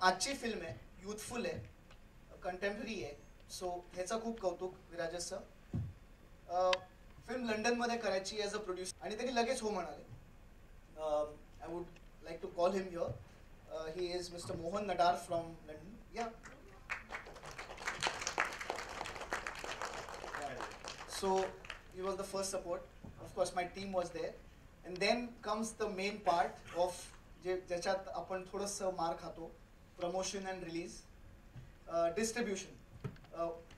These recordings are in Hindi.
आजची फिल्म आहे, युथफुल आहे, कंटेम्पररी आहे. सो ह्याचं खूप कौतुक विराजसचं. फिल्म लंडनमध्ये करायची ॲज अ प्रोड्युसर आणि त्यांनी लगेच हो म्हणाले. I would like to call him here. He is mister Mohan Nadar from London. Yeah. So he was the first support. Of course, my team was there. And then comes the main part of ज्याच्यात आपण थोडंसं मार खातो, promotion and release, distribution.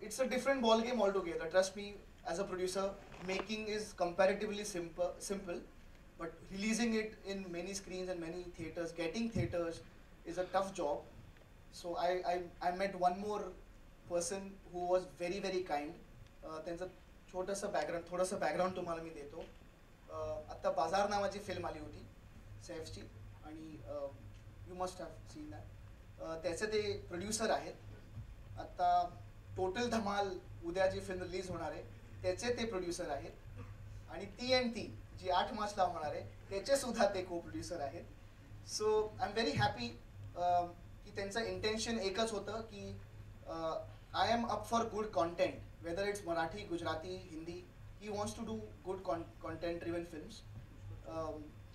It's a different ball game altogether. Trust me, as a producer, making is comparatively simple, but releasing it in many screens and many theaters, getting theaters is a tough job. So I met one more person who was very very kind. त्यांचं छोटंसं थोडंसं बॅकग्राऊंड तुम्हाला मी देतो. आत्ता बाजार नावाची फिल्म आली होती सैफची आणि you must have seen that. त्याचे ते प्रोड्युसर आहेत. आत्ता टोटल धमाल उद्या जी फिल्म रिलीज होणार आहे त्याचे ते प्रोड्युसर आहेत. आणि TNT जी 8 मार्चला होणार आहे त्याचे सुद्धा ते को प्रोड्युसर आहेत. सो आय एम व्हेरी हॅपी की त्यांचं इंटेन्शन एकच होतं की I am up for good content, whether it's Marathi, Gujarati, Hindi. He wants to do good content-driven films.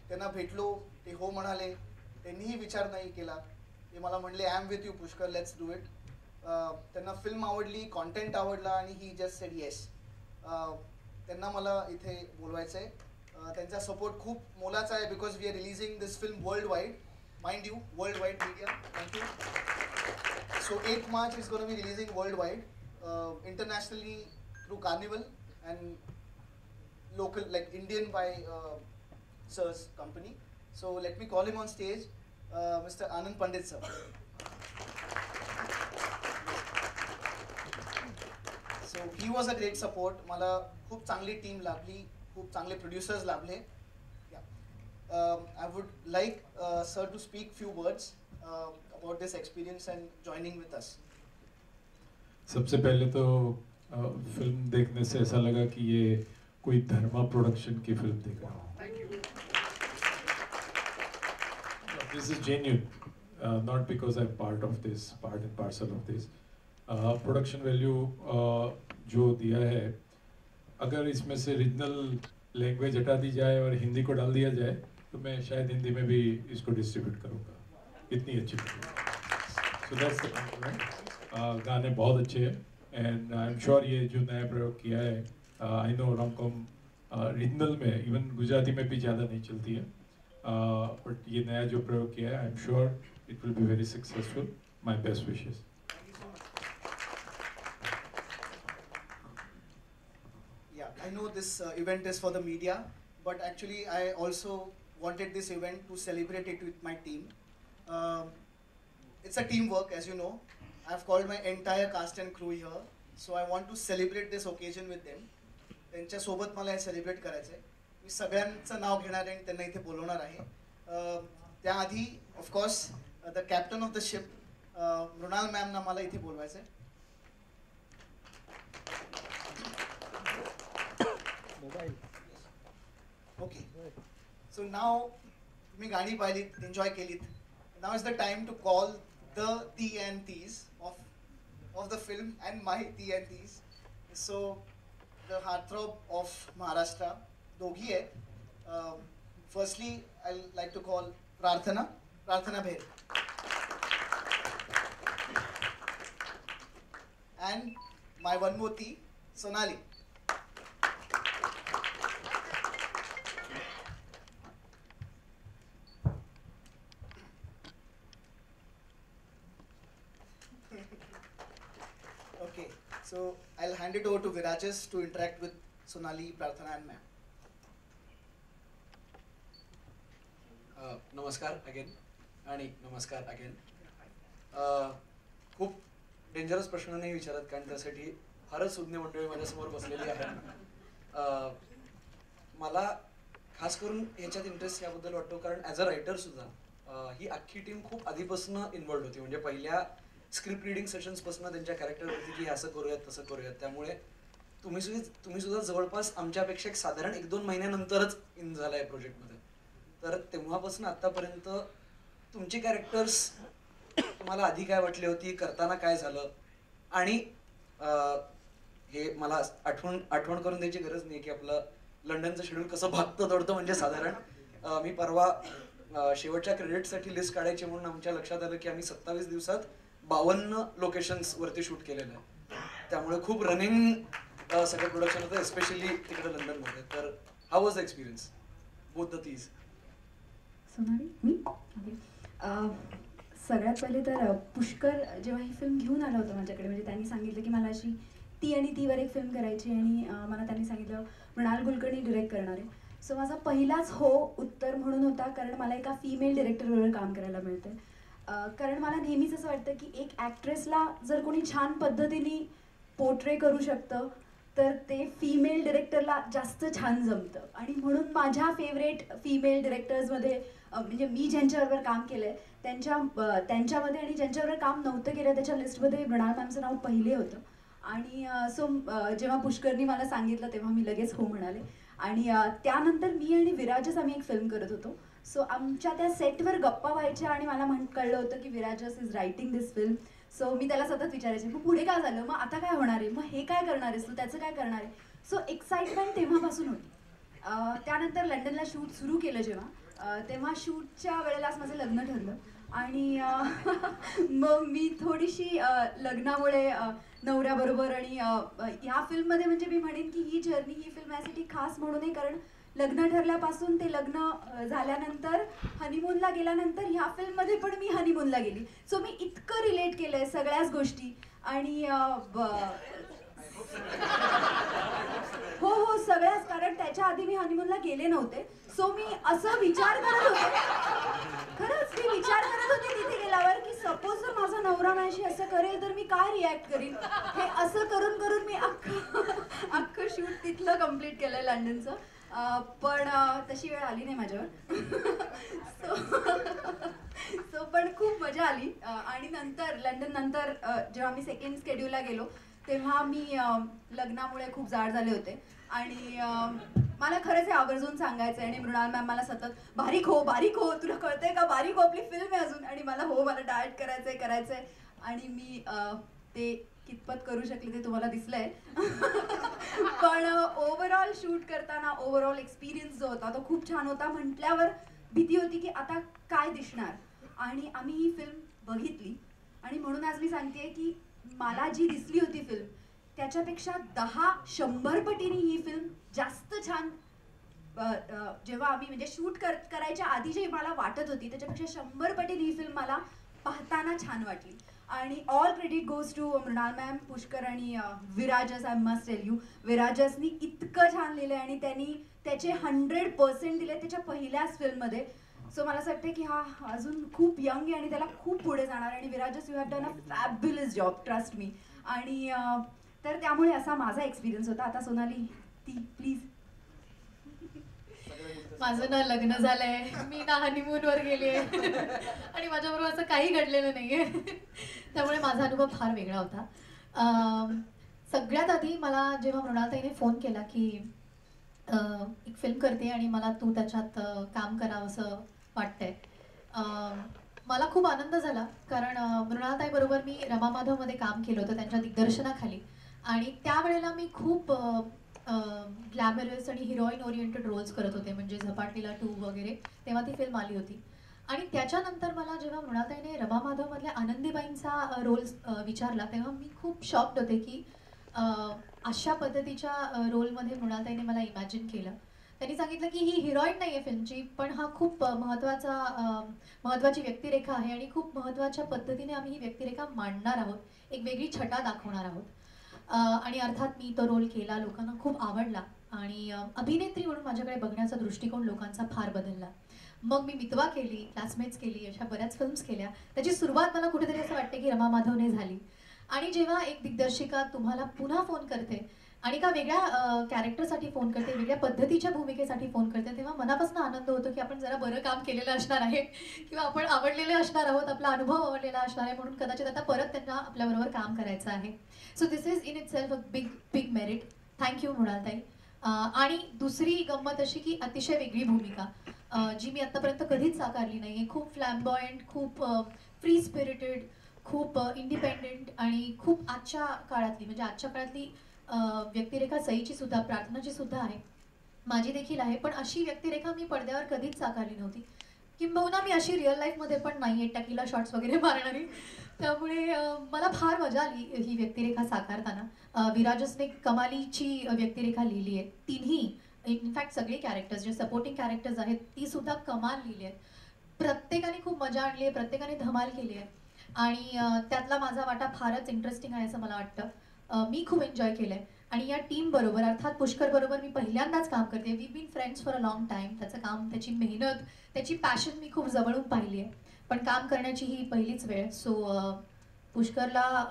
त्यांना भेटलो, ते हो म्हणाले, त्यांनीही विचार नाही केला. ते मला म्हणले I am with you Pushkar, let's do it. त्यांना फिल्म आवडली, कॉन्टेंट आवडला आणि ही जस्ट सेड येस. त्यांना मला इथे बोलवायचं आहे. त्यांचा सपोर्ट खूप मोलाचा आहे because we are releasing this film world wide. Mind you, world wide media. Thank you. So 8th March is going to be releasing worldwide, internationally through Carnival and local, like Indian by Sir's company. So let me call him on stage, Mr. Anand Pandit sir. So he was a great support. मला खूप चांगली टीम लाभली, खूप चांगले producers लाभले. I would like sir to speak few words about this experience and joining with us. सबसे पहले तो फिल्म देखने से ऐसा लगा कि ये कोई धर्मा प्रोडक्शन की फिल्म देख रहा हूँ. Thank you. This is genuine, not because I'm part and parcel of this. Production value जो दिया है, अगर इसमें से रीजनल लैंग्वेज हटा दी जाए और हिंदी को डाल दिया जाए तो मैं शायद हिंदी में भी इसको डिस्ट्रीब्यूट करूँगा. इतनी अच्छी film. So that's the compliment. गाने बहुत अच्छे हैं एंड आई एम श्योर ये जो नया प्रयोग किया है, आई नो रोम-कॉम रीजनल में इवन गुजराती में भी ज़्यादा नहीं चलती है, बट ये नया जो प्रयोग किया है I am sure it will be very successful. My best wishes. Yeah, I know this event is for the media, but actually I also wanted this event to celebrate it with my team. It's a teamwork, as you know. I've called my entire cast and crew here, so I want to celebrate this occasion with them. त्यांच्या सोबत मला हे सेलिब्रेट करायचं आहे. मी सगळ्यांचं नाव घेणार आहे आणि त्यांना इथे बोलवणार आहे. त्याआधी of course the captain of the ship Mrinal मॅमना मला इथे बोलवायचं आहे. ओके. सो नाव तुम्ही गाणी पाहिलीत, एन्जॉय केलीत. Now is the time to call the TNTs of the film and my TNTs. So the heartthrob of Maharashtra, दोघी आहेत. Firstly, I'd like to call Prarthana Bher. And my one more T, Sonali. Okay, so I'll hand it over to Virajas to interact with Sonali, Prarthana and ma'am. नमस्कार अगेन आणि नमस्कार अगेन. खूप डेंजरस प्रश्न नाही विचारत कारण त्यासाठी फारच सुज्ञ मंडळी माझ्यासमोर बसलेली आहे. मला खास करून याच्यात इंटरेस्ट याबद्दल वाटतो कारण ॲज अ रायटर सुद्धा ही अख्खी टीम खूप आधीपासून इन्व्हॉल्ड होती. म्हणजे पहिल्या स्क्रिप्ट रिडिंग सेशन्सपासून त्यांच्या कॅरेक्टरवरती की असं करूयात तसं करूयात. त्यामुळे तुम्ही सुद्धा जवळपास आमच्यापेक्षा एक साधारण 1-2 महिन्यानंतरच इन झालाय प्रोजेक्टमध्ये. तर तेव्हापासून आतापर्यंत तुमची कॅरेक्टर्स तुम्हाला आधी काय वाटली होती, करताना काय झालं, आणि हे मला आठवण करून द्यायची गरज नाही की आपलं लंडनचं शेड्यूल कसं भागतं दौडतं. म्हणजे साधारण मी परवा शेवटच्या क्रेडिटसाठी लिस्ट काढायची म्हणून आमच्या लक्षात आलं की आम्ही 27 दिवसात 52 लोकेशन्स वरती शूट केलेलं आहे. त्यामुळे खूप रनिंग सगळं प्रोडक्शन होतं, एस्पेशली तिकडे लंडनमध्ये. तर how was the experience both the these? Sonali मी सगळ्यात पहिले तर पुष्कर जेव्हा ही फिल्म घेऊन आला होता माझ्याकडे, म्हणजे त्यांनी सांगितलं की मला अशी ती आणि तीवर एक फिल्म करायची, आणि मला त्यांनी सांगितलं मृणाल कुलकर्णी डिरेक्ट करणार आहे. सो माझा पहिलाच हो उत्तर म्हणून होता, कारण मला एका फिमेल डिरेक्टरबरोबर काम करायला मिळतं. कारण मला नेहमीच असं वाटतं की एक ॲक्ट्रेसला जर कोणी छान पद्धतीने पोर्ट्रे करू शकतं तर ते फिमेल डिरेक्टरला जास्त छान जमतं. आणि म्हणून माझ्या फेवरेट फिमेल डिरेक्टर्समध्ये म्हणजे मी ज्यांच्याबरोबर काम केलं आहे त्यांच्यामध्ये, आणि ज्यांच्याबरोबर काम नव्हतं केलं त्याच्या लिस्टमध्ये मृणाल मॅमचं नाव पहिले होतं. आणि सो जेव्हा पुष्करनी मला सांगितलं तेव्हा मी लगेच हो म्हणाले. आणि त्यानंतर मी आणि विराजस आम्ही एक फिल्म करत होतो. सो आमच्या त्या सेटवर गप्पा व्हायच्या, आणि मला कळलं होतं की विराजस इज रायटिंग दिस फिल्म. सो मी त्याला सतत विचारायचे मग पुढे काय झालं, मग आता काय होणार आहे, मग हे काय करणार आहेस तू, त्याचं काय करणार आहे. सो एक्साइटमेंट तेव्हापासून होती. त्यानंतर लंडनला शूट सुरू केलं जेव्हा, तेव्हा शूटच्या वेळेलाच माझं लग्न ठरलं. आणि मग मी थोडीशी लग्नामुळे नवऱ्याबरोबर, आणि ह्या फिल्ममध्ये म्हणजे मी म्हणेन की ही जर्नी, ही फिल्म यासाठी खास म्हणून आहे कारण लग्न ठरल्यापासून ते लग्न झाल्यानंतर हनीमूनला गेल्यानंतर ह्या फिल्ममध्ये पण मी हनीमूनला गेली. सो मी इतकं रिलेट केलंय सगळ्याच गोष्टी. आणि हो सगळ्याच, कारण त्याच्या आधी मी हनीमूनला गेले नव्हते. सो मी असं विचार करत होते, खरंच मी विचार करत होते तिथे गेल्यावर की सपोज जर माझा नवरा माझ्याशी असं करेल तर मी काय रिॲक्ट करीन. हे असं करून करून मी अख्खं शूट तिथलं कम्प्लीट केलंय लंडनचं. पण तशी वेळ आली नाही माझ्यावर. सो पण खूप मजा आली. आणि नंतर लंडन नंतर जेव्हा मी सेकंड स्केड्यूलला गेलो तेव्हा मी लग्नामुळे खूप जाड झाले होते. आणि मला खरंच हे आवर्जून सांगायचं आहे. आणि मृणाल मॅम मला सतत बारीक हो तुला कळतंय का, बारीक हो, आपली फिल्म आहे अजून. आणि मला डाएट करायचंय. आणि मी ते कितपत करू शकले ते तुम्हाला दिसलंय. पण ओव्हरऑल शूट करताना ओव्हरऑल एक्सपिरियन्स जो होता तो खूप छान होता. म्हटल्यावर भीती होती की आता काय दिसणार. आणि आम्ही ही फिल्म बघितली, आणि म्हणून आज मी सांगतेय की मला जी दिसली होती फिल्म त्याच्यापेक्षा 10-100 पटीने ही फिल्म जास्त छान. जेव्हा आम्ही म्हणजे शूट करायच्या आधी जे मला वाटत होती त्याच्यापेक्षा 100 पटीने ही फिल्म मला पाहताना छान वाटली. आणि all credit goes to Mrinal ma'am, Pushkar आणि Virajas. I must tell you, विराजसनी इतकं छान लिहिलंय आणि त्यांनी त्याचे 100% दिले त्याच्या पहिल्याच फिल्ममध्ये. सो मला असं वाटतं की हा अजून खूप यंग आहे आणि त्याला खूप पुढे जाणार. आणि Virajas, you have done a fabulous job, trust me. आणि तर त्यामुळे असा माझा एक्सपिरियन्स होता. आता सोनाली ती प्लीज. माझं ना लग्न झालंय, मी ना हनीमूनवर गेली आहे आणि माझ्याबरोबर असं काही घडलेलं नाहीये. त्यामुळे माझा अनुभव फार वेगळा होता. सगळ्यात आधी मला जेव्हा मृणालताईने फोन केला की एक फिल्म करते आणि मला तू त्याच्यात काम करावं असं वाटतंय, मला खूप आनंद झाला. कारण मृणालताईबरोबर मी रमा माधवमध्ये काम केलं होतं त्यांच्या दिग्दर्शनाखाली. आणि त्यावेळेला मी खूप ग्लॅमरस आणि हिरोईन ओरिएंटेड रोल्स करत होते, म्हणजे झपाटलीला 2 वगैरे, तेव्हा ती फिल्म आली होती. आणि त्याच्यानंतर मला जेव्हा मृणालताईने रमा माधवमधल्या आनंदीबाईंचा रोल विचारला तेव्हा मी खूप शॉक्ड होते की अशा पद्धतीच्या रोलमध्ये मृणालताईने मला इमॅजिन केलं. त्यांनी सांगितलं की ही हिरोईन नाही आहे फिल्मची, पण हा खूप महत्त्वाची व्यक्तिरेखा आहे आणि खूप महत्त्वाच्या पद्धतीने आम्ही ही व्यक्तिरेखा मांडणार आहोत, एक वेगळी छटा दाखवणार आहोत. आणि अर्थात मी तो रोल केला, लोकांना खूप आवडला आणि अभिनेत्री म्हणून माझ्याकडे बघण्याचा दृष्टिकोन लोकांचा फार बदलला. मग मी मितवा केली, क्लासमेट्स केली, अशा बऱ्याच फिल्म्स केल्या. त्याची सुरुवात मला कुठेतरी असं वाटते की रमा माधवने झाली. आणि जेव्हा एक दिग्दर्शिका तुम्हाला पुन्हा फोन करते आणि एका वेगळ्या कॅरेक्टरसाठी फोन करते, वेगळ्या पद्धतीच्या भूमिकेसाठी फोन करते, तेव्हा मनापासून आनंद होतो की आपण जरा बरं काम केलेलं असणार आहे किंवा आपण आवडलेले असणार आहोत, आपला अनुभव आवडलेला असणार आहे, म्हणून कदाचित आता परत त्यांना आपल्याबरोबर काम करायचं आहे. So this is in it self a big merit. Thank you Mrinaltai. आणि दुसरी गंमत अशी की अतिशय वेगळी भूमिका जी मी आत्तापर्यंत कधीच साकारली नाही आहे. खूप फ्लॅम्बॉयंट, खूप फ्री स्पिरिटेड, खूप इंडिपेंडेंट आणि खूप आजच्या काळातली म्हणजे आजच्या काळातली व्यक्तिरेखा सईची सुद्धा, प्रार्थनाची सुद्धा आहे, माझी देखील आहे. पण अशी व्यक्तिरेखा मी पडद्यावर कधीच साकारली नव्हती. किंबहुना मी अशी रिअल लाईफमध्ये पण नाही आहे टकीला शॉट्स वगैरे मारणारी. त्यामुळे मला फार मजा आली ही व्यक्तिरेखा साकारताना. विराजसने कमालीची व्यक्तिरेखा लिहिली आहे. तिन्ही इनफॅक्ट सगळे कॅरेक्टर्स जे सपोर्टिंग कॅरेक्टर्स आहेत ती सुद्धा कमाल लिहिली आहेत. प्रत्येकाने खूप मजा आणली आहे, प्रत्येकाने धमाल केली आहे आणि त्यातला माझा वाटा फारच इंटरेस्टिंग आहे असं मला वाटतं. मी खूप एन्जॉय केलं आहे आणि या टीम बरोबर अर्थात पुष्कर बरोबर मी पहिल्यांदाच काम करते. We been friends for a long time. त्याचं काम, त्याची मेहनत, त्याची पॅशन मी खूप जवळून पाहिली आहे. पण काम करण्याची ही पहिलीच वेळ. सो पुष्करला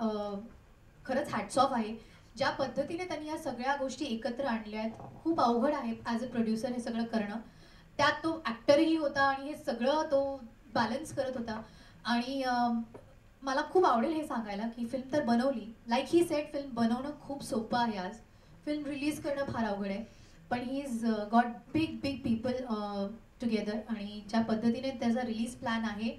खरंच हॅट्स ऑफ आहे. ज्या पद्धतीने त्यांनी या सगळ्या गोष्टी एकत्र आणल्या आहेत. खूप अवघड आहे ॲज अ प्रोड्युसर हे सगळं करणं. त्यात तो ॲक्टरही होता आणि हे सगळं तो बॅलन्स करत होता. आणि मला खूप आवडेल हे सांगायला की फिल्म तर बनवली. लाईक ही सेट, फिल्म बनवणं खूप सोपं आहे आज. फिल्म रिलीज करणं फार अवघड आहे. पण he is got big big people together आणि ज्या पद्धतीने त्याचा रिलीज प्लॅन आहे,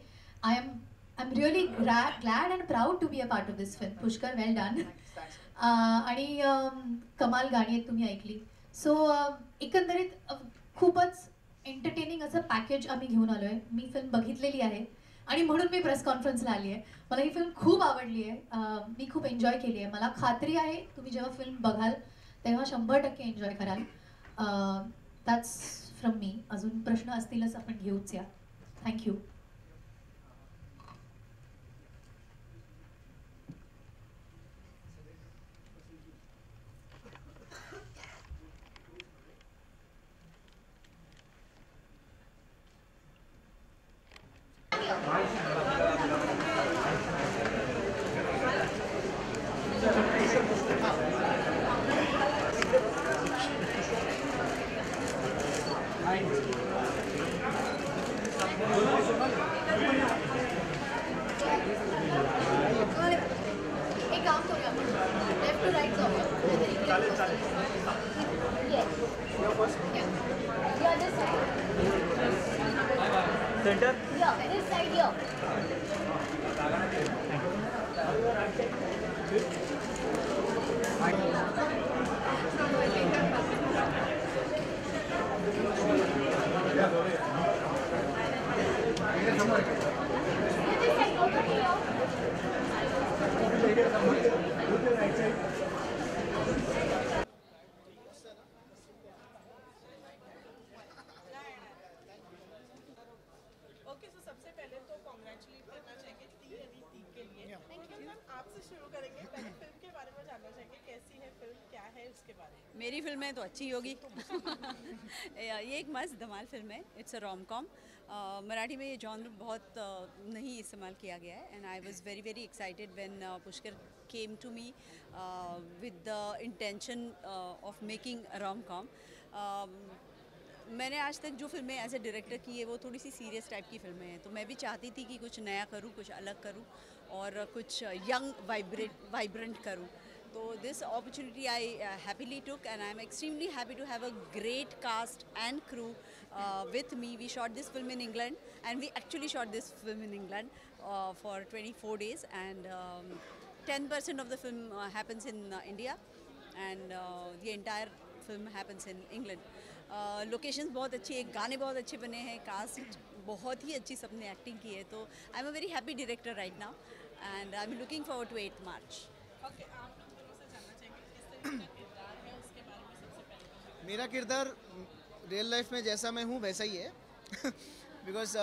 I am really glad and proud to be a part of this film. Pushkar, well done. आणि कमाल गाणी आहेत, तुम्ही ऐकली. सो एकंदरीत खूपच एंटरटेनिंग असं पॅकेज आम्ही घेऊन आलो आहे. मी फिल्म बघितलेली आहे आणि म्हणून मी प्रेस कॉन्फरन्सला आली आहे. मला ही फिल्म खूप आवडली आहे. मी खूप एन्जॉय केली आहे. मला खात्री आहे तुम्ही जेव्हा फिल्म बघाल तेव्हा 100% एन्जॉय कराल. That's from me. अजून प्रश्न असतीलच आपण घेऊच या. थँक्यू. एक काम करूया आपण, लेफ्ट टू राईट जाऊया. Center? Yeah, this side here. This side, over here. Okay, so सबसे पहले तो कॉन्ग्रेचुलेट करना चाहिए टी यानी टी के लिए. Thank you ma'am. आपसे शुरू करेंगे. पहले फिल्म के बारे में जानना चाहिए, कैसी है फिल्म, क्या है उसके बारे में. मेरी फिल्म है तो अच्छी होगी. ये एक मस्त धमाल फिल्म है. It's a rom com. Marathi में ये जॉनर बहुत नहीं इस्तेमाल किया गया है and I was very very excited when Pushkar came to me with the intention of making a rom com. मैंने आज तक जो फिल्में एज ए डायरेक्टर की है वो थोड़ी सी सीरियस टाइप की फिल्में हैं, तो मैं भी चाहती थी कि कुछ नया करूँ, कुछ अलग करूँ और कुछ यंग वाइब्रेंट करूँ. So this opportunity I happily took and I am extremely happy to have a great cast and crew with me. We shot this film in England and we actually shot this film in England for 24 days and 10% of the film happens in India and the entire film happens in England. Locations बहुत अच्छी है, गाने बहुत अच्छे बने हैं, कास्ट बहुत ही अच्छी सबने एक्टिंग की है. तो I am a very happy director right now and I am looking forward to 8 March. Okay, आप लोग दोनों से जानना चाहेंगे किस तरह का किरदार है, उसके बारे में सबसे पहले. मेरा किरदार रियल लाइफ में जैसा मैं हूँ वैसा ही है. बिकॉज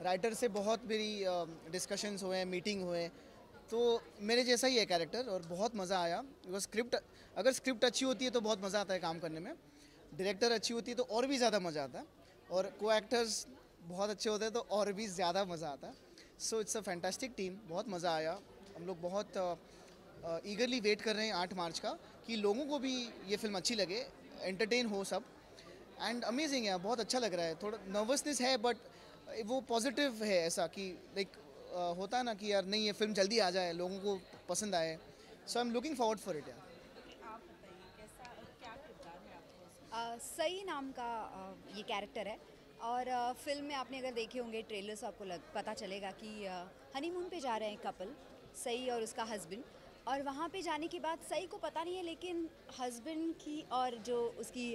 राइटर से बहुत मेरी डिस्कशंस हुए हैं, मीटिंग हुए, तो मेरे जैसा ही है कैरेक्टर और बहुत मज़ा आया. बिकॉज अगर स्क्रिप्ट अच्छी होती है तो बहुत मज़ा आता है काम करने में. डायरेक्टर अच्छी होती है तो और भी ज़्यादा मज़ा आता है और को एक्टर्स बहुत अच्छे होते हैं तो और भी ज़्यादा मज़ा आता है. So it's a fantastic team. बहुत मज़ा आया. हम लोग बहुत ईगरली वेट कर रहे हैं 8 मार्च का कि लोगों को भी ये फिल्म अच्छी लगे, एंटरटेन हो सब. एंड अमेजिंग है, बहुत अच्छा लग रहा है. थोड़ा नर्वसनेस है बट वो पॉजिटिव है, ऐसा कि लाइक होता है ना कि यार नहीं ये फिल्म जल्दी आ जाए, लोगों को पसंद आए. So I am looking forward for it. आप बताइए कैसा क्या किरदार है आपको. सई नाम का ये कैरेक्टर है. और फिल्म में आपने अगर देखे होंगे ट्रेलर से आपको पता चलेगा कि हनीमून पे जा रहे हैं कपल, सई और उसका हस्बैंड, और वहाँ पे जाने के बाद सई को पता नहीं है लेकिन हस्बैंड की और जो उसकी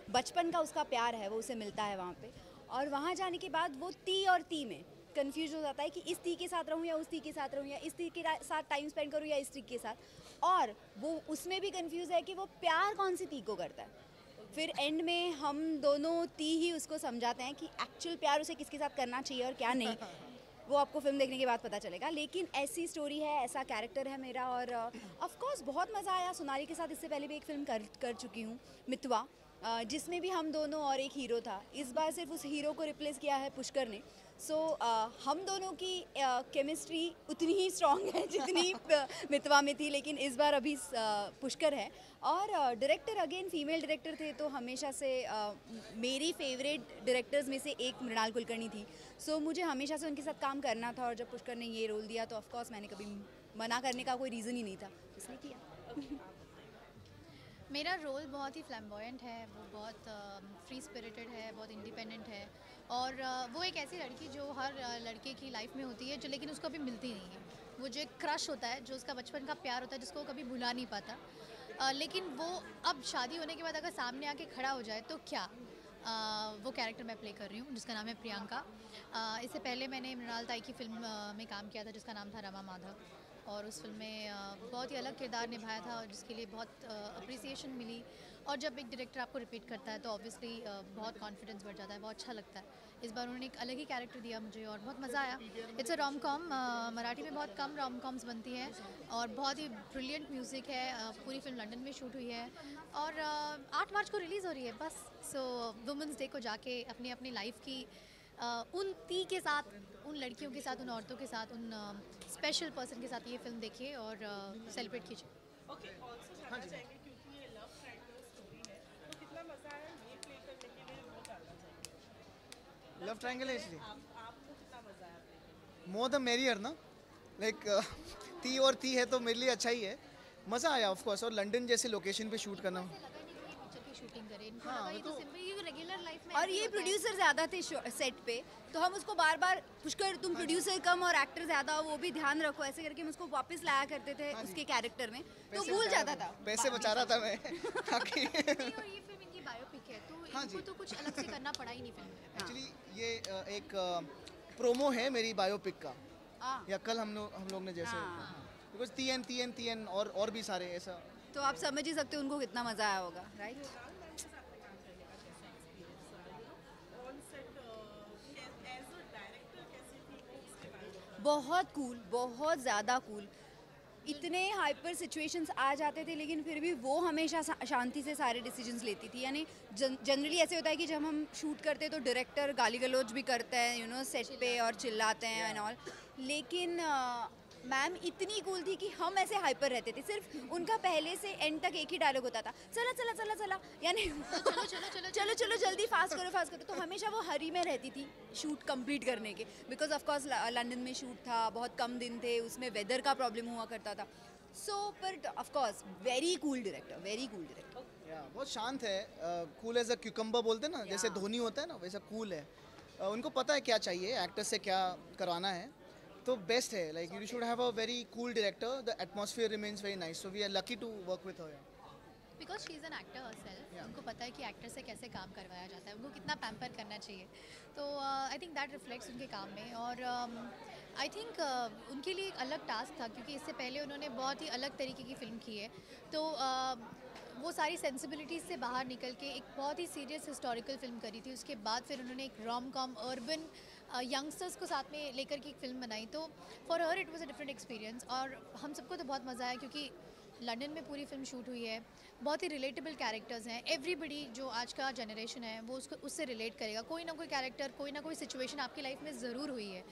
बचपन का उसका प्यार है वो उसे मिलता है वहाँ पे, और वहाँ जाने के बाद वो ती और ती में कंफ्यूज हो जाता है कि इस ती के साथ रहूँ या उस ती के साथ रहूँ, या इस ती के साथ टाइम स्पेंड करूँ या इस ती के साथ, और वो उसमें भी कंफ्यूज है कि वो प्यार कौन सी ती को करता है। फिर एंड में हम दोनों ती ही उसको समझाते हैं कि एक्चुअल प्यार उसे किसके साथ करना चाहिए और क्या नहीं, वो आपको फिल्म देखने के बाद पता चलेगा। लेकिन ऐसी स्टोरी है, ऐसा कैरेक्टर है मेरा, और ऑफ कोर्स बहुत मज़ा आया। सोनाली के साथ इससे पहले भी एक फिल्म कर चुकी हूँ, मितवा, जिसमें भी हम दोनों और एक हीरो था। इस बार सिर्फ उस हीरो को रिप्लेस किया है पुष्कर ने। सो हम दोनों की केमिस्ट्री उतनी ही स्ट्रॉन्ग है जितनी मितवा में थी, लेकिन इस बार अभी पुष्कर है। और डायरेक्टर अगेन फीमेल डायरेक्टर थे, तो हमेशा से मेरी फेवरेट डायरेक्टर्स में से एक मृणाल कुलकर्णी थी। सो मुझे हमेशा से उनके साथ काम करना था, और जब पुष्कर ने ये रोल दिया तो ऑफकोर्स मैंने कभी मना करने का कोई रीज़न ही नहीं था, इसलिए किया। मेरा रोल बहुत ही फ्लैम्बॉयंट है, वो बहुत फ्री स्पिरिटेड है, बहुत इंडिपेंडेंट है, और वो एक ऐसी लड़की जो हर लड़के की लाइफ में होती है, जो लेकिन उसको अभी मिलती नहीं है। वो जो एक क्रश होता है, जो उसका बचपन का प्यार होता है, जिसको वो कभी भुला नहीं पाता, लेकिन वो अब शादी होने के बाद अगर सामने आके खड़ा हो जाए तो क्या। वो कैरेक्टर मैं प्ले कर रही हूँ जिसका नाम है प्रियंका। इससे पहले मैंने मृणाल ताई की फिल्म में काम किया था जिसका नाम था रमा माधव, और उस फिल्म में बहुत ही अलग किरदार निभाया था, और जिसके लिए बहुत अप्रिसिएशन मिली। और जब एक डायरेक्टर आपको रिपीट करता है तो ऑब्वियसली बहुत कॉन्फिडेंस बढ़ जाता है, बहुत अच्छा लगता है। इस बार उन्होंने एक अलग ही कैरेक्टर दिया मुझे और बहुत मज़ा आया। It's a rom com, Marathi में बहुत कम रोम कॉम्स बनती हैं, और बहुत ही ब्रिलियंट म्यूज़िक है। पूरी फिल्म लंदन में शूट हुई है, और 8 मार्च को रिलीज़ हो रही है बस। सो वुमेंस डे को जाके अपनी अपनी लाइफ की उन ती के साथ, उन लड़कियों के साथ, उन औरतों के साथ, उन स्पेशल पर्सन के साथ ये फिल्म देखिए और सेलिब्रेट कीजिए। ओके, ऑल्सो जानना चाहेंगे क्योंकि ये लव ट्रायंगल स्टोरी है, तो कितना मजा आया ये प्ले करने के लिए, वो जानना चाहेंगे। लव ट्रायंगल है इसलिए आपको कितना मजा आया प्ले करने में? मोर द मेरियर ना, लाइक ती और ती है तो मेरे लिए अच्छा ही है। मज़ा आया ऑफ कोर्स, और लंदन जैसे लोकेशन पे शूट करना। शूटिंग करें, हाँ, ये तो सिंपल, ये रेगुलर लाइफ में। और ये प्रोड्यूसर ज़्यादा थे सेट पे, तो हम उसको बार बार पुष्कर तुम प्रोड्यूसर कम और एक्टर ज़्यादा हो, वो भी ध्यान रखो, ऐसे करके हम उसको वापस लाया करते थे उसके कैरेक्टर में, तो भूल जाता था। पैसे बचा रहा था मैं ताकि और ये फिल्म इनकी बायोपिक है, तो इनको तो कुछ अलग से करना पड़ा ही नहीं फिल्म में। एक्चुअली ये एक प्रोमो है मेरी बायोपिक का, या कल हम लोग ने जैसे, बिकॉज ती एन और भी सारे ऐसा, तो आप समझ ही सकते हो उनको कितना मज़ा आया होगा, राइट। बहुत कूल, बहुत ज़्यादा कूल। इतने हाइपर सिचुएशंस आ जाते थे, लेकिन फिर भी वो हमेशा शांति से सारे डिसीजंस लेती थी। यानी जनरली ऐसे होता है कि जब हम शूट करते हैं तो डायरेक्टर गाली गलौज भी करता है, यू नो, सेट पे और चिल्लाते हैं एंड ऑल, लेकिन मैम इतनी कूल थी कि हम ऐसे हाइपर रहते थे। सिर्फ उनका पहले से एंड तक एक ही डायलॉग होता था, चला चला चला चला, यानी चलो चलो चलो चलो चलो जल्दी फास्ट करो। तो हमेशा वो हरी में रहती थी शूट कंप्लीट करने के, बिकॉज ऑफ कोर्स लंदन में शूट था, बहुत कम दिन थे, उसमें वेदर का प्रॉब्लम हुआ करता था। सो पर of course very cool director, very cool director. बहुत शांत है, कूल एज अ क्यूकम्बर बोलते हैं ना, जैसे धोनी होता है ना, वैसा कूल है। उनको पता है क्या चाहिए, एक्टर से क्या करवाना है, तो बेस्ट है। Like you should have a very cool director, the atmosphere remains very nice, so we are lucky to work with her. Because she is an actor herself, उनको पता है कि एक्टर से कैसे काम करवाया जाता है, उनको कितना पैम्पर करना चाहिए। तो आई थिंक दैट रिफ्लेक्ट्स उनके काम में। और आई थिंक उनके लिए एक अलग टास्क था, क्योंकि इससे पहले उन्होंने बहुत ही अलग तरीके की फ़िल्म की है, तो वो सारी सेंसिबिलिटीज़ से बाहर निकल के एक बहुत ही सीरियस हिस्टोरिकल फिल्म करी थी। उसके बाद फिर उन्होंने एक रोम कॉम अर्बन यंगस्टर्स को साथ में लेकर के एक फ़िल्म बनाई, तो for her it was a different experience. और हम सबको तो बहुत मज़ा आया, क्योंकि लंदन में पूरी फिल्म शूट हुई है, बहुत ही रिलेटेबल कैरेक्टर्स हैं। एवरीबडी जो आज का जनरेशन है वो उससे रिलेट करेगा, कोई ना कोई कैरेक्टर, कोई ना कोई सिचुएशन आपकी लाइफ में ज़रूर हुई है।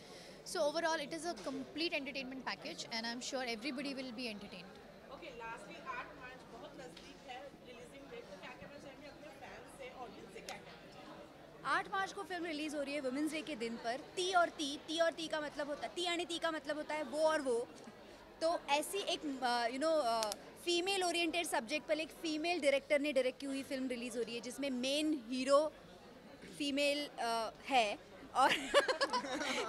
So overall it is a complete entertainment package, and I am sure everybody will be entertained. Okay, lastly 8 मार्च बहुत नज़दीक है रिलीजिंग डेट, तो क्या कहना चाहेंगे अपने फैंस से, ऑडियंस से क्या कहना चाहेंगे? 8 मार्च को फिल्म रिलीज़ हो रही है वुमेंस डे के दिन पर। ती और ती का मतलब होता है, ती यानी ती का मतलब होता है वो और वो। तो ऐसी एक फीमेल ओरिएंटेड सब्जेक्ट पर एक फीमेल डायरेक्टर ने डायरेक्ट की हुई फिल्म रिलीज़ हो रही है, जिसमें मेन हीरो फीमेल है और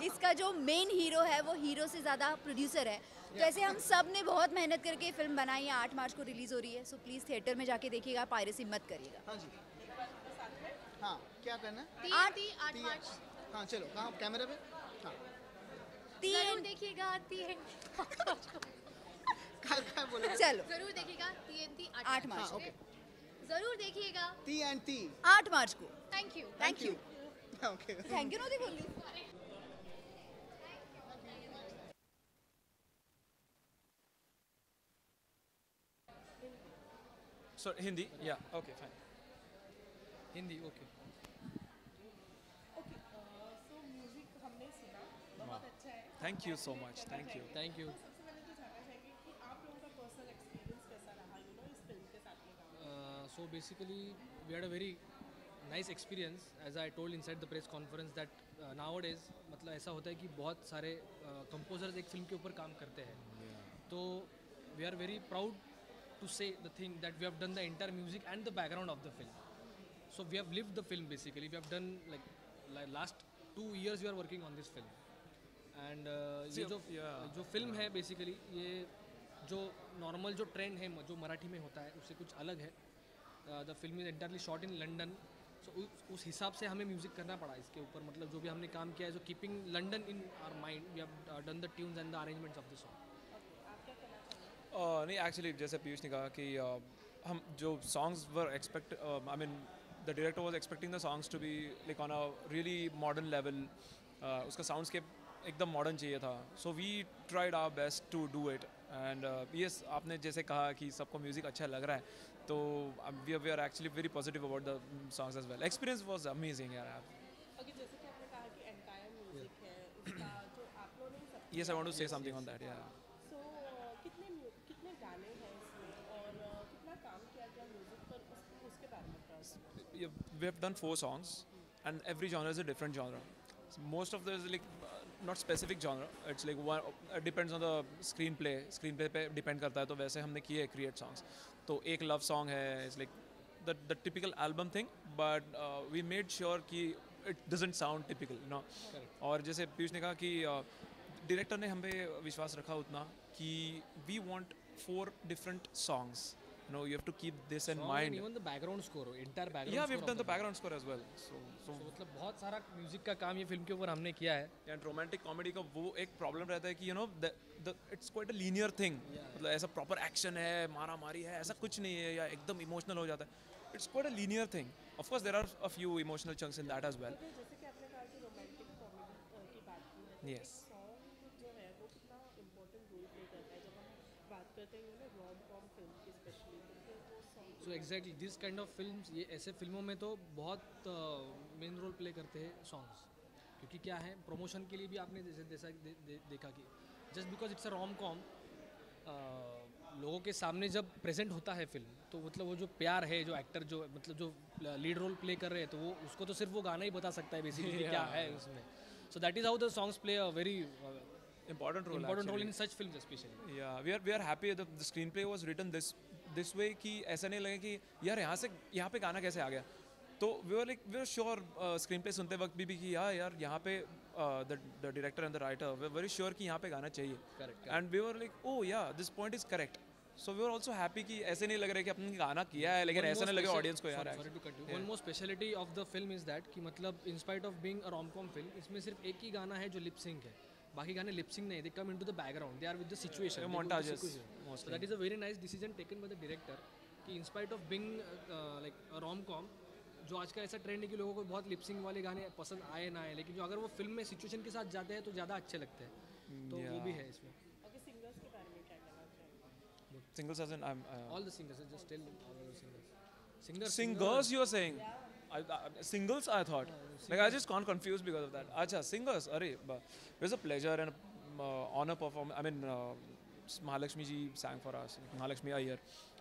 इसका जो मेन हीरो है वो हीरो से ज़्यादा प्रोड्यूसर है। तो ऐसे हम सब ने बहुत मेहनत करके फिल्म बनाई है। 8 मार्च को रिलीज़ हो रही है, सो प्लीज़ थिएटर में जाके देखिएगा, पायरेसी मत करिएगा। हाँ जी, हाँ क्या करना है? 8 मार्च हाँ चलो, कहाँ कैमरा पे? हाँ जरूर देखिएगा। क्या बोले? चलो जरूर देखिएगा TNT 8 मार्च हाँ ओके, जरूर देखिएगा टी एंड टी। 8 मार्च को। Thank you thank you okay thank you नोदी बोली। So Hindi, yeah, okay, fine. Hindi, okay. Okay so music हमने सुना, बहुत अच्छा है। Thank you so much. Thank you. Thank you. सबसे पहले तो जानना चाहेंगे कि आप लोगों का पर्सनल एक्सपीरियंस कैसा रहा इस फिल्म के साथ में काम? So basically we had a very nice experience, as I told inside the press conference that nowadays मतलब ऐसा होता है कि बहुत सारे composers एक फिल्म के ऊपर काम करते हैं, तो we are very proud to say the thing that we have done the entire music and the background of the film. So we have lived the film basically. We have done like last 2 years we are working on this film. And ये जो फिल्म है बेसिकली ये जो नॉर्मल जो ट्रेंड है जो मराठी में होता है उससे कुछ अलग है। The film is entirely shot in London, so उस हिसाब से हमें म्यूज़िक करना पड़ा इसके ऊपर। मतलब जो भी हमने काम किया है, जो keeping London in our mind, we have done the tunes and the arrangements of the song. नहीं एक्चुअली जैसे पीयूष ने कहा कि हम जो songs were expect I mean the director was expecting the songs to be like on a really modern level. उसका साउंडस्केप एकदम मॉडर्न चाहिए था, so we tried our best to do it. And yes, आपने जैसे कहा कि सबको म्यूज़िक अच्छा लग रहा है, तो we are actually very positive about the songs as well. Experience was amazing यार। ओके, जैसे कि आपने कहा कि एंटायर म्यूजिक है उसका जो आप लोगों ने yes, I want to say something on that. Yeah so कितने गाने हैं इसमें और कितना काम किया गया म्यूजिक पर, उसके बारे में बताओ। we have done 4 songs and every genre is a different genre. So most of this is like not specific genre, it's like one, it depends on the screenplay पे depend करता है। तो वैसे हमने किए create songs, तो एक love song है, it's like the typical album thing, but we made sure कि it doesn't sound typical, you know. और जैसे पीयूष ने कहा कि डायरेक्टर ने हम पे विश्वास रखा उतना कि we want 4 different songs. You know, you have to keep this in mind. Even the background score, entire background. Yeah, score we've done the background score as well. So मतलब बहुत सारा म्यूजिक का काम ये फिल्म के ऊपर हमने किया है। एंड रोमांटिक कॉमेडी का वो एक प्रॉब्लम रहता है कि you know it's quite a linear thing. मतलब ऐसा प्रॉपर एक्शन है, मारा मारी है, ऐसा कुछ नहीं है, या एकदम इमोशनल हो जाता है। It's quite a linear thing. Of course there are a few emotional chunks in that as well. जैसे कि आपने कहा कि रोमांटिक कॉमेडी की बात की है, Yes. सॉन्ग जो है वो कितना इम्पोर्टेंट रोल प्ले करता है जब हम बात करते हैं ना रॉम कॉम फिल्म की स्पेशली, तो वो song. So exactly this kind of films, ये ऐसे फिल्मों में तो बहुत मेन रोल प्ले करते हैं सॉन्ग्स, क्योंकि क्या है प्रमोशन के लिए भी आपने जैसा देखा कि just because it's a rom com, लोगों के सामने जब प्रेजेंट होता है फिल्म, तो मतलब वो जो प्यार है, जो एक्टर जो मतलब जो लीड रोल प्ले कर रहे हैं, तो वो उसको तो सिर्फ वो गाना ही बता सकता है बेसिकली क्या है उसमें। So that is how the songs play a very important role in such films especially. Yeah, we are happy that the screenplay was written this way कि ऐसा नहीं लगे कि यार यहाँ पे गाना कैसे आ गया। तो we were sure screenplay सुनते वक्त भी कि यार यहाँ पे the director and the writer were very sure कि यहाँ पे गाना चाहिए। Correct. And we were like, oh yeah, this point is correct. So we were also happy कि ऐसे नहीं लग रहा है कि अपने गाना किया है, लेकिन ऐसा नहीं लगे ऑडियंस को यार। Sorry to cut you. One more speciality of the film is that कि मतलब in spite of being a rom-com film, इसमें सिर्फ एक ही गाना है जो lip sync है, बाकी गाने lip sync नहीं, they come into the background, they are with the situation, montages so that is a very nice decision taken by the director कि in spite of being like a rom-com, जो आज का ऐसा ट्रेंड है कि लोगों को बहुत lip sync वाले गाने पसंद आए ना आए, लेकिन जो अगर वो फिल्म में सिचुएशन के साथ जाते हैं तो ज़्यादा अच्छे लगते हैं, तो वो भी है इसमें। ओके, सिंगर्स के बारे में क्या कहना चाहेंगे? Singles as in all the singers, just tell all the singers. Singers you are saying? Singles I thought. Like I just got confused because of that. Acha, singers. Arey, it was a pleasure and honor perform. I mean, Mahalakshmi ji sang for us. Mahalakshmi Iyer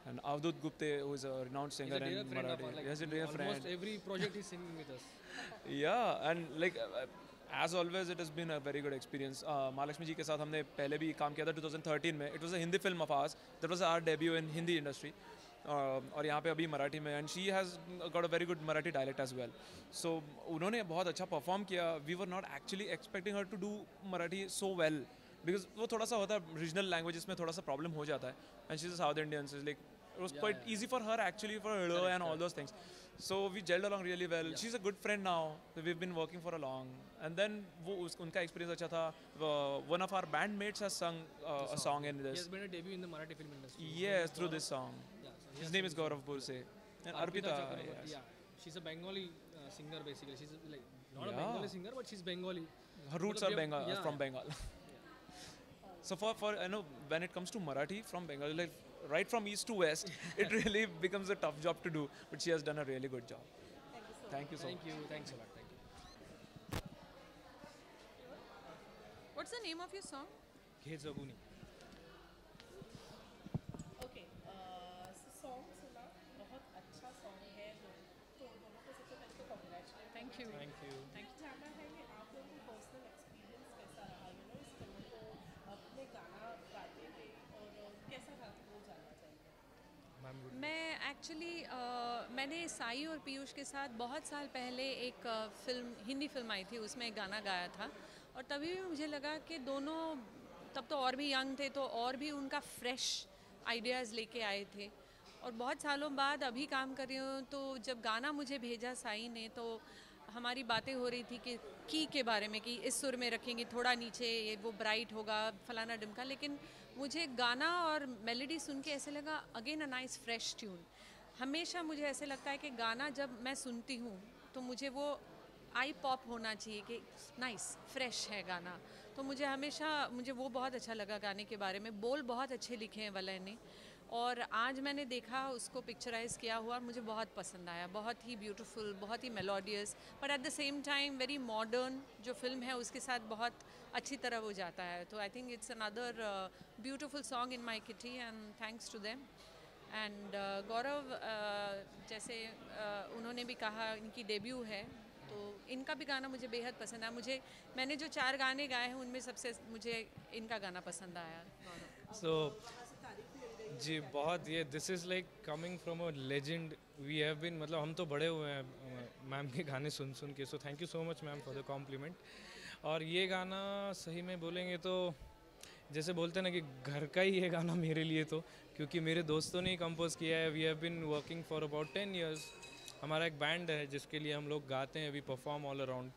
and Avdut Gupte, who is a renowned singer in Marathi. He's a dear friend. Almost every project is singing with us. Yeah, and like as always, it has been a very good experience. Mahalakshmi ji के साथ हमने पहले भी काम किया था 2013 में. It was a Hindi film of ours. That was our debut in Hindi industry. और यहाँ पे अभी मराठी में, and she has got a very good Marathi dialect as well. So उन्होंने बहुत अच्छा परफॉर्म किया. We were not actually expecting her to do Marathi so well, because वो थोड़ा सा होता है रीजनल लैंग्वेजेस में थोड़ा सा प्रॉब्लम हो जाता है. And she is south Indian, so like it was quite easy for her actually, for her and all those things. So we gelled along really well. She's a good friend now. We've been working for a long. And then वो उनका experience अच्छा था. One of our bandmates has sung a song in this. He has made a debut in the Marathi film industry. Yes, through this song. His name is Gaurav Burse. And Arpita. Yes. Yeah, she's a Bengali singer basically. She's like not a Bengali singer, but she's Bengali. Her roots are from Bengal. So for I know when it comes to Marathi from Bengal, like right from east to west, it really becomes a tough job to do. But she has done a really good job. Thank you so much. Thanks a lot. Thank you. What's the name of your song? Ghe Jaguni. Okay, song सुना, बहुत अच्छा सॉन्ग है. तो दोनों को सबसे पहले तो congratulate. Thank you. Thank you. जानना है कि आप लोगों का पर्सनल एक्सपीरियंस कैसा रहा, यू नो, इस फिल्म को अपने गाना गाते थे, और कैसा था वो जानना चाहिए. मैं एक्चुअली मैंने साई और पीयूष के साथ बहुत साल पहले एक फिल्म, हिंदी फिल्म आई थी, उसमें एक गाना गाया था. और तभी भी मुझे लगा कि दोनों तब तो और भी यंग थे, तो और भी उनका फ्रेश आइडियाज़ लेके आए थे. और बहुत सालों बाद अभी काम कर रही हूँ, तो जब गाना मुझे भेजा साई ने, तो हमारी बातें हो रही थी कि की के बारे में, कि इस सुर में रखेंगे, थोड़ा नीचे ये वो ब्राइट होगा, फलाना डिमका. लेकिन मुझे गाना और मेलोडी सुन के ऐसे लगा again a nice fresh tune. हमेशा मुझे ऐसे लगता है कि गाना जब मैं सुनती हूँ तो मुझे वो आई पॉप होना चाहिए कि नाइस फ्रेश है गाना. तो मुझे वो बहुत अच्छा लगा गाने के बारे में. बोल बहुत अच्छे लिखे हैं वलय ने, और आज मैंने देखा उसको पिक्चराइज़ किया हुआ, मुझे बहुत पसंद आया. बहुत ही ब्यूटीफुल, बहुत ही melodious, but at the same time very modern. जो फिल्म है उसके साथ बहुत अच्छी तरह वो जाता है. तो I think it's another beautiful song in my kitty, and thanks to them. And Gaurav, जैसे उन्होंने भी कहा इनकी डेब्यू है, तो इनका भी गाना मुझे बेहद पसंद आया. मैंने जो 4 गाने गाए हैं उनमें सबसे मुझे इनका गाना पसंद आया. So जी बहुत, ये this is like coming from a legend. We have been, मतलब हम तो बड़े हुए हैं मैम के गाने सुन सुन के. So thank you so much ma'am for the compliment. और ये गाना सही में बोलेंगे तो जैसे बोलते हैं ना कि घर का ही ये गाना मेरे लिए, तो क्योंकि मेरे दोस्तों ने ही कंपोज किया है. We have been working for about 10 years. हमारा एक बैंड है जिसके लिए हम लोग गाते हैं, वी परफॉर्म ऑल अराउंड.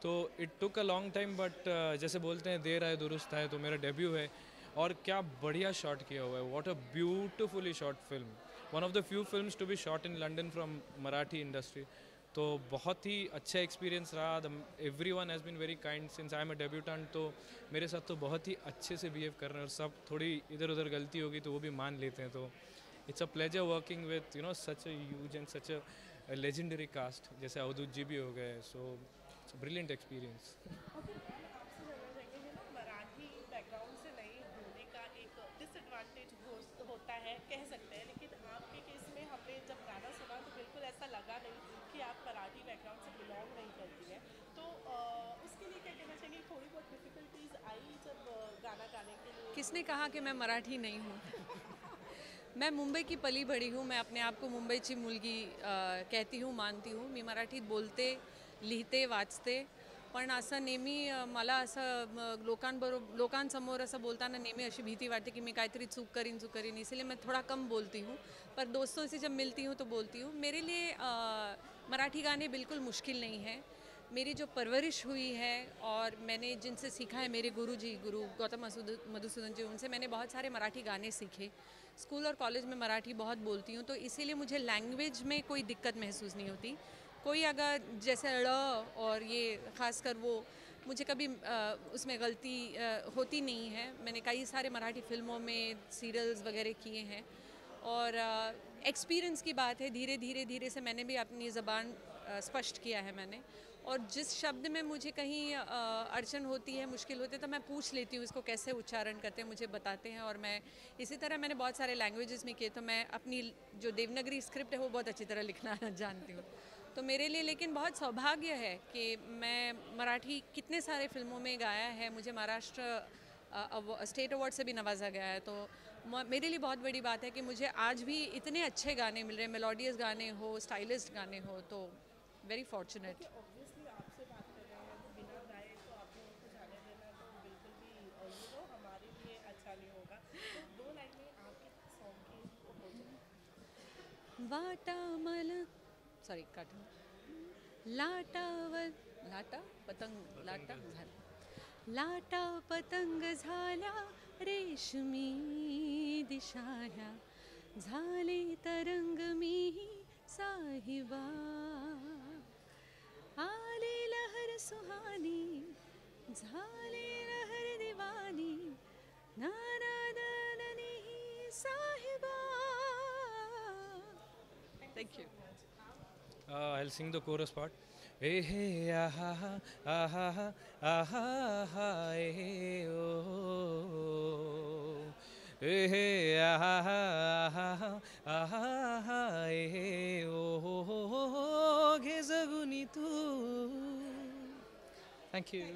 तो it took a long time, but जैसे बोलते हैं देर आए दुरुस्त आए. तो मेरा डेब्यू है, और क्या बढ़िया शॉट किया हुआ है. What a beautifully shot film. One of the few films to be shot in London from Marathi industry. तो बहुत ही अच्छा एक्सपीरियंस रहा. Everyone has been very kind since I am a debutante. तो मेरे साथ तो बहुत ही अच्छे से बिहेव कर रहे हैं, और सब थोड़ी इधर उधर गलती होगी तो वो भी मान लेते हैं. तो it's a pleasure working with you know such a huge and such a legendary cast, जैसे अवधूत जी भी हो गए. So it's brilliant experience. आपसे जानना चाहेंगे, है ना, मराठी बैकग्राउंड से नहीं होने का एक डिसएडवांटेज होता है, कह सकते हैं. लेकिन आपके केस में हमने जब गाना सुना तो बिल्कुल ऐसा लगा नहीं कि आप मराठी बैकग्राउंड से बिलोंग नहीं करती हैं. तो उसके लिए क्या कहना चाहिए, थोड़ी बहुत डिफ़िकल्टीज आई जब गाना गाने के लिए? किसने कहा कि मैं मराठी नहीं हूँ? मैं मुंबई की पली बड़ी हूँ. मैं अपने आप को मुंबईची मुलगी कहती हूँ, मानती हूँ. मी मराठीत बोलते, लिहिते, वाचते. पण असं नेहमी मला असं लोकांसमोर असं बोलताना नेहमी अशी भीती वाटते की मी काहीतरी चूक करीन, इसलिए मैं थोड़ा कम बोलती हूँ. पर दोस्तों से जब मिलती हूँ तो बोलती हूँ. मेरे लिए मराठी गाने बिल्कुल मुश्किल नहीं है. मेरी जो परवरिश हुई है और मैंने जिनसे सीखा है, मेरे गुरु गौतम मधुसूदन जी, उनसे मैंने बहुत सारे मराठी गाने सीखे. स्कूल और कॉलेज में मराठी बहुत बोलती हूँ, तो इसीलिए मुझे लैंग्वेज में कोई दिक्कत महसूस नहीं होती. कोई अगर जैसे ड़ और ये ख़ासकर वो, मुझे कभी उसमें गलती होती नहीं है. मैंने कई सारे मराठी फिल्मों में सीरियल्स वगैरह किए हैं, और एक्सपीरियंस की बात है. धीरे से मैंने भी अपनी ज़बान स्पष्ट किया है मैंने. और जिस शब्द में मुझे कहीं अड़चन होती है, मुश्किल होती है, तो मैं पूछ लेती हूँ इसको कैसे उच्चारण करते हैं, मुझे बताते हैं. और मैं इसी तरह मैंने बहुत सारे लैंग्वेजेस में किए, तो मैं अपनी जो देवनागरी स्क्रिप्ट है वो बहुत अच्छी तरह लिखना जानती हूँ. तो मेरे लिए लेकिन बहुत सौभाग्य है कि मैं मराठी कितने सारे फिल्मों में गाया है. मुझे महाराष्ट्र स्टेट अवार्ड से भी नवाजा गया है, तो मेरे लिए बहुत बड़ी बात है कि मुझे आज भी इतने अच्छे गाने मिल रहे हैं, मेलोडियस गाने हो, स्टाइलिस्ट गाने हो, तो वेरी फॉर्चुनेट। ऑब्वियसली आपसे बात कर रहे हैं तो बिना गाए तो आपने उनको जाने देना तो बिल्कुल भी हमारे लिए अच्छा नहीं होगा। तो 2 लाइन में आपके सॉन्ग की प्रपोजल। वाटामल सॉरी काट लाटावर लाटा पतंग लाटा झाला लाटा पतंग झाल्या रेशमी दिशाया झाले तरंग मी साहिबा आले लहर सुहानी झाले लहर दिवानी नाना दाननी साहिबा। Thank you. I'll sing the chorus part. Hey hey aha aha aha aha hey oh. Hey hey aha aha aha hey oh. Ge zaguni tu. Thank you.